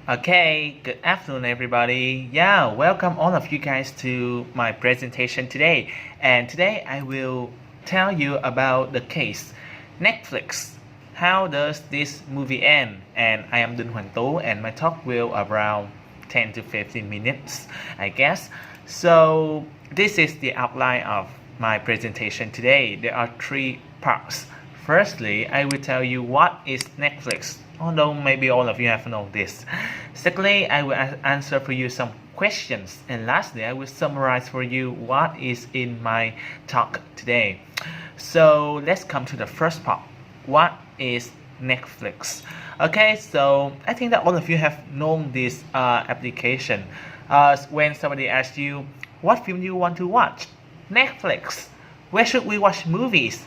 Okay, good afternoon, everybody. Yeah, welcome all of you guys to my presentation today. And today I will tell you about the case Netflix. How does this movie end? And I am Đinh Hoàng Tú, and my talk will around 10 to 15 minutes, I guess. So this is the outline of my presentation today. There are three parts. Firstly, I will tell you what is Netflix, although maybe all of you have known this. Secondly, I will answer for you some questions. And lastly, I will summarize for you what is in my talk today. So let's come to the first part. What is Netflix? Okay, so I think that all of you have known this application. When somebody asks you, what film do you want to watch? Netflix. Where should we watch movies?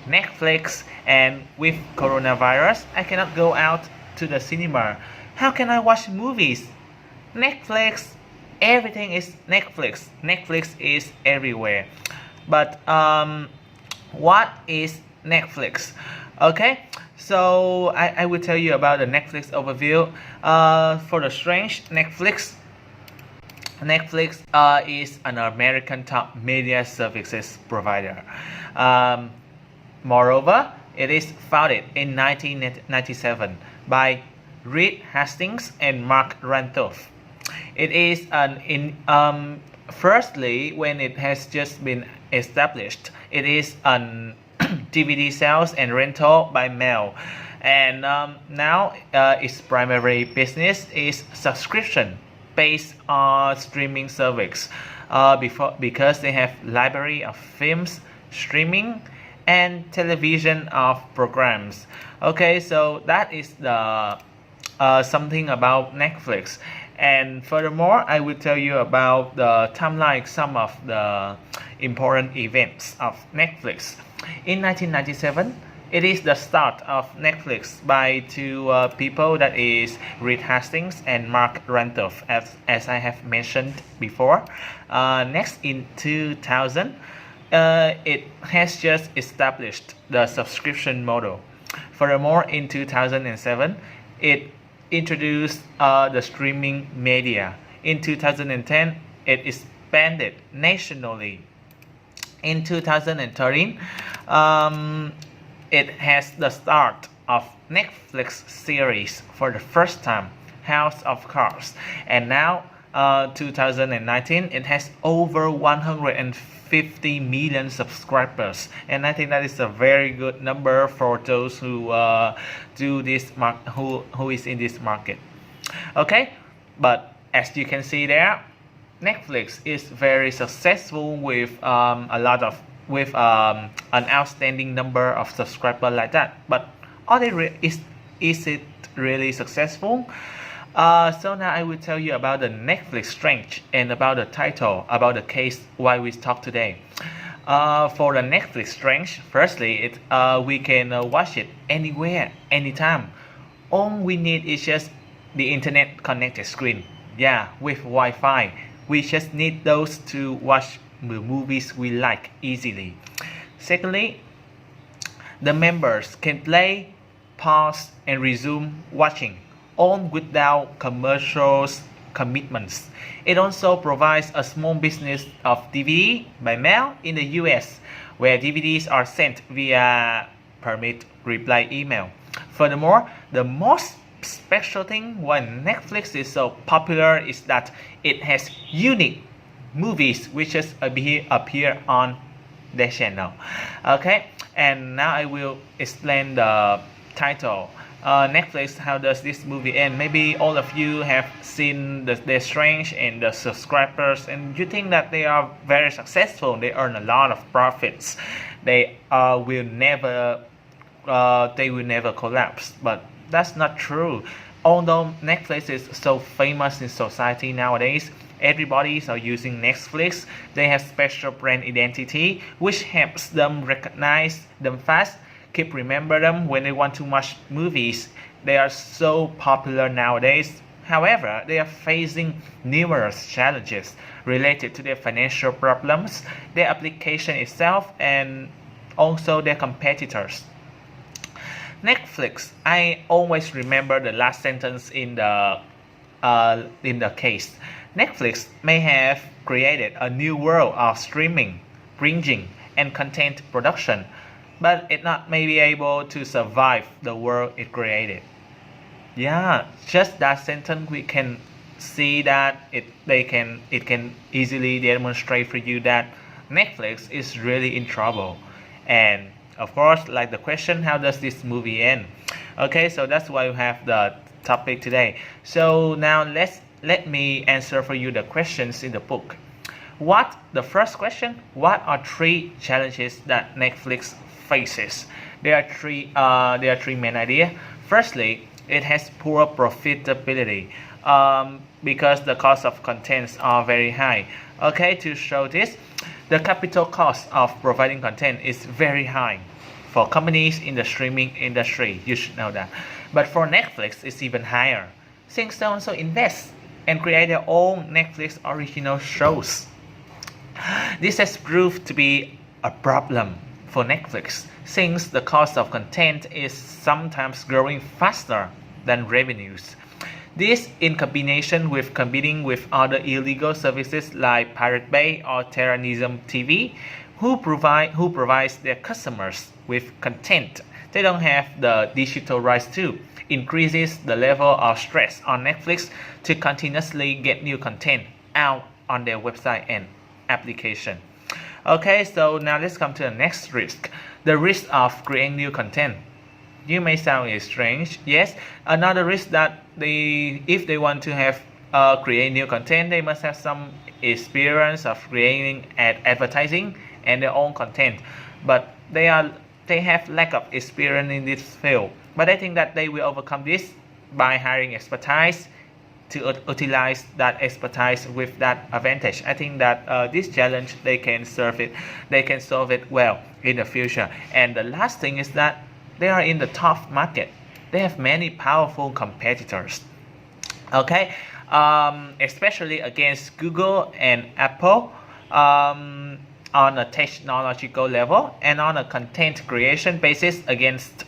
Netflix. And with coronavirus, I cannot go out to the cinema. How can I watch movies? Netflix. Everything is Netflix. Netflix is everywhere. But what is Netflix? Okay, so I will tell you about the Netflix overview. For the strange, Netflix is an American top media services provider. Moreover, it is founded in 1997 by Reed Hastings and Mark Randolph. It is firstly, when it has just been established, it is an DVD sales and rental by mail, and now its primary business is subscription based on streaming service. Because they have library of films, streaming, and television of programs. Okay, so that is the something about Netflix. And furthermore, I will tell you about the timeline, some of the important events of Netflix. In 1997, it is the start of Netflix by two people, that is Reed Hastings and Mark Randolph, as I have mentioned before. Next, in 2000, it has just established the subscription model. Furthermore, in 2007, it introduced the streaming media. In 2010, it expanded nationally. In 2013, it has the start of Netflix series for the first time, House of Cards. And now, 2019, it has over 150 million subscribers, and I think that is a very good number for those who do this who is in this market. Okay, but as you can see there, Netflix is very successful with an outstanding number of subscribers like that. But is it really successful? So now I will tell you about the Netflix strength and about the title, about the case why we talk today. For the Netflix strength, firstly, we can watch it anywhere, anytime. All we need is just the internet connected screen. Yeah, with Wi-Fi. We just need those to watch the movies we like easily. Secondly, the members can play, pause, and resume watching, all without commercials commitments. It also provides a small business of DVD by mail in the US, where DVDs are sent via permit reply email. Furthermore, the most special thing why Netflix is so popular is that it has unique movies which just appear on their channel. Okay, and now I will explain the title. Netflix, how does this movie end? Maybe all of you have seen their strength and the subscribers, and you think that they are very successful. They earn a lot of profits. They will never collapse. But that's not true. Although Netflix is so famous in society nowadays, everybody is using Netflix. They have special brand identity, which helps them recognize them fast. Keep remember them when they want to watch movies. They are so popular nowadays. However, they are facing numerous challenges related to their financial problems, their application itself, and also their competitors. Netflix, I always remember the last sentence in the in the case. Netflix may have created a new world of streaming, binging, and content production, but it not may be able to survive the world it created. Yeah, just that sentence we can see that it can easily demonstrate for you that Netflix is really in trouble. And of course, like the question, how does this movie end? Okay, so that's why we have the topic today. So now let me answer for you the questions in the book. The first question, what are three challenges that Netflix faces? There are three main ideas. Firstly, it has poor profitability because the cost of contents are very high. Okay, to show this, the capital cost of providing content is very high for companies in the streaming industry. You should know that. But for Netflix, it's even higher, since they also invest and create their own Netflix original shows. This has proved to be a problem for Netflix, since the cost of content is sometimes growing faster than revenues. This, in combination with competing with other illegal services like Pirate Bay or Terrorism TV, who provides their customers with content they don't have the digital rights to, increases the level of stress on Netflix to continuously get new content out on their website and application. Okay, so now let's come to the next risk, the risk of creating new content. You may sound strange. Yes, another risk that if they want to have create new content, they must have some experience of creating advertising and their own content. But they have lack of experience in this field. But I think that they will overcome this by hiring expertise to utilize that expertise with that advantage. I think that this challenge they can solve it well in the future. And the last thing is that they are in the tough market. They have many powerful competitors. Okay, especially against Google and Apple on a technological level, and on a content creation basis against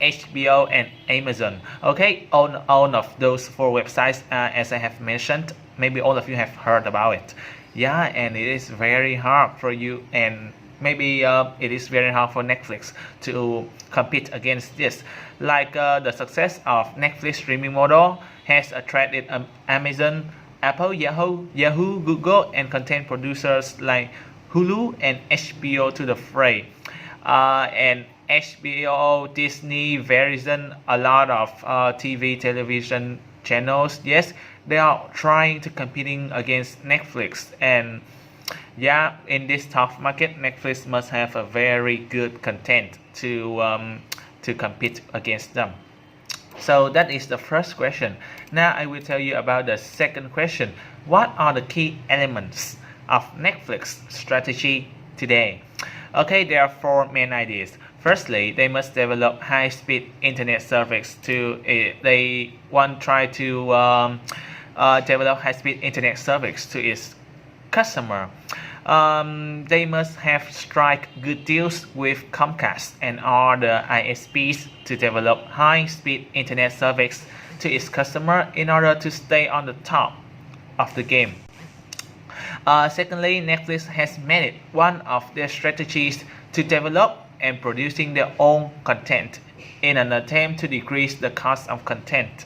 HBO and Amazon. Okay, all of those four websites, as I have mentioned, maybe all of you have heard about it. Yeah, and it is very hard for you, and maybe it is very hard for Netflix to compete against this. Like the success of Netflix streaming model has attracted Amazon, Apple, Yahoo, Google, and content producers like Hulu and HBO to the fray. And HBO, Disney, Verizon, a lot of television channels. Yes, they are trying to competing against Netflix. And yeah, in this tough market, Netflix must have a very good content to compete against them. So that is the first question. Now I will tell you about the second question. What are the key elements of Netflix strategy today? Okay, there are four main ideas. Firstly, they must develop high-speed internet service they want try to develop high-speed internet service to its customer. They must have strike good deals with Comcast and other ISPs to develop high-speed internet service to its customer in order to stay on the top of the game. Secondly, Netflix has made it one of their strategies to develop and producing their own content in an attempt to decrease the cost of content.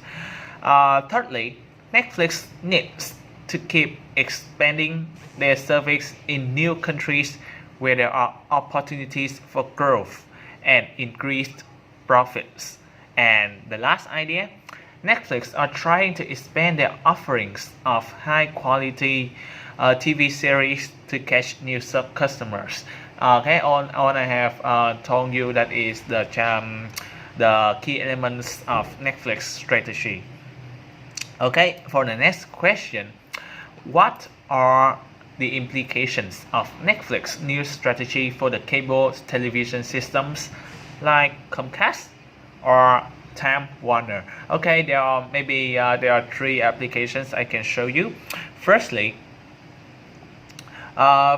Thirdly, Netflix needs to keep expanding their service in new countries where there are opportunities for growth and increased profits. And the last idea, Netflix are trying to expand their offerings of high quality TV series to catch new customers. Okay, all I have told you that is the key elements of Netflix strategy. Okay, for the next question, what are the implications of Netflix new strategy for the cable television systems like Comcast or Time Warner? Okay, there are three applications I can show you. Firstly, all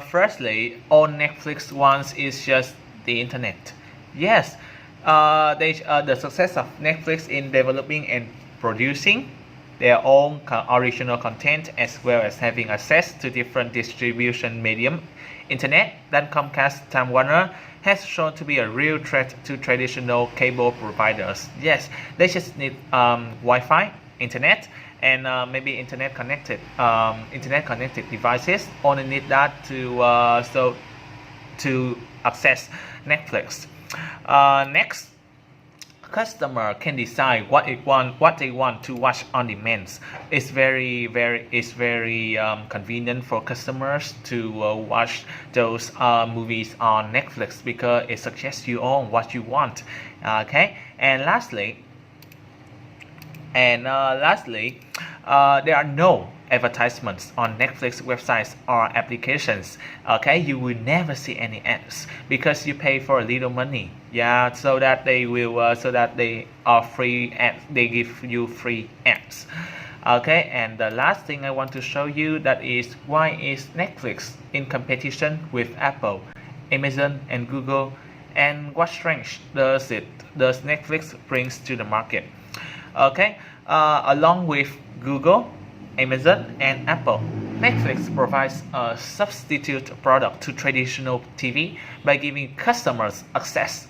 Netflix wants is just the internet. Yes, the success of Netflix in developing and producing their own original content, as well as having access to different distribution medium. Internet, then Comcast, Time Warner, has shown to be a real threat to traditional cable providers. Yes, they just need Wi-Fi, internet, and maybe internet connected devices. Only need that to access Netflix. Next, customer can decide what they want to watch on demand. It's very convenient for customers to watch those movies on Netflix because it suggests you on what you want. Okay, and lastly, there are no advertisements on Netflix websites or applications. Okay, you will never see any ads because you pay for a little money. Yeah, so that they are free ads. They give you free ads. Okay, and the last thing I want to show you that is why is Netflix in competition with Apple, Amazon, and Google, and what strength does Netflix brings to the market? Okay, along with Google, Amazon, and Apple, Netflix provides a substitute product to traditional TV by giving customers access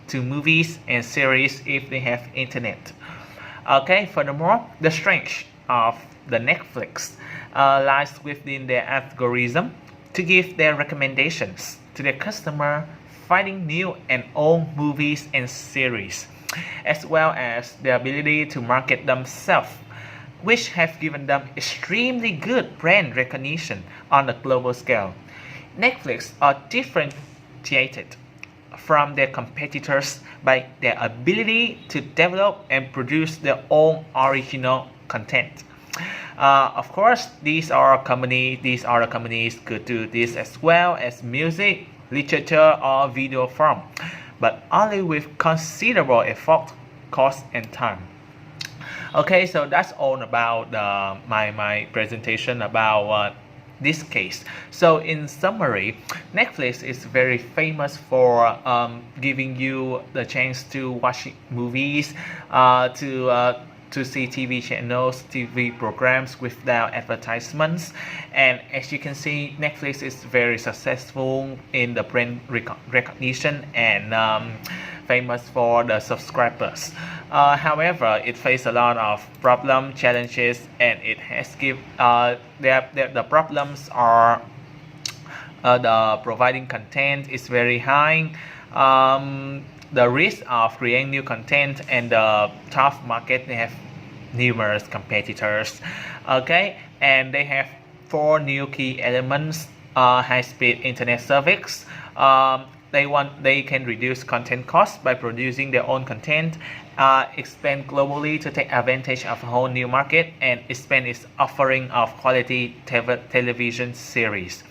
to movies and series if they have internet. Okay, furthermore, the strength of the Netflix lies within their algorithm to give their recommendations to their customer, finding new and old movies and series, as well as their ability to market themselves, which have given them extremely good brand recognition on a global scale. Netflix are differentiated from their competitors by their ability to develop and produce their own original content. Of course, these are the companies could do this as well as music, literature, or video form, but only with considerable effort, cost, and time. Okay, so that's all about my presentation about this case. So in summary, Netflix is very famous for giving you the chance to watch movies, to see TV channels, TV programs without advertisements. And as you can see, Netflix is very successful in the brand recognition and famous for the subscribers. However, it faces a lot of problems, challenges, and it has the problems are the providing content is very high. The risk of creating new content and the tough market, they have numerous competitors. Okay, and they have 4 new key elements: high-speed internet service. They can reduce content costs by producing their own content, expand globally to take advantage of a whole new market, and expand its offering of quality television series.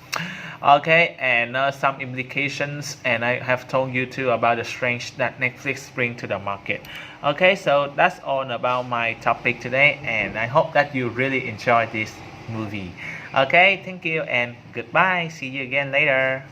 Okay, and some implications, and I have told you too about the strength that Netflix bring to the market. Okay, so that's all about my topic today, and I hope that you really enjoy this movie. Okay, thank you and goodbye. See you again later.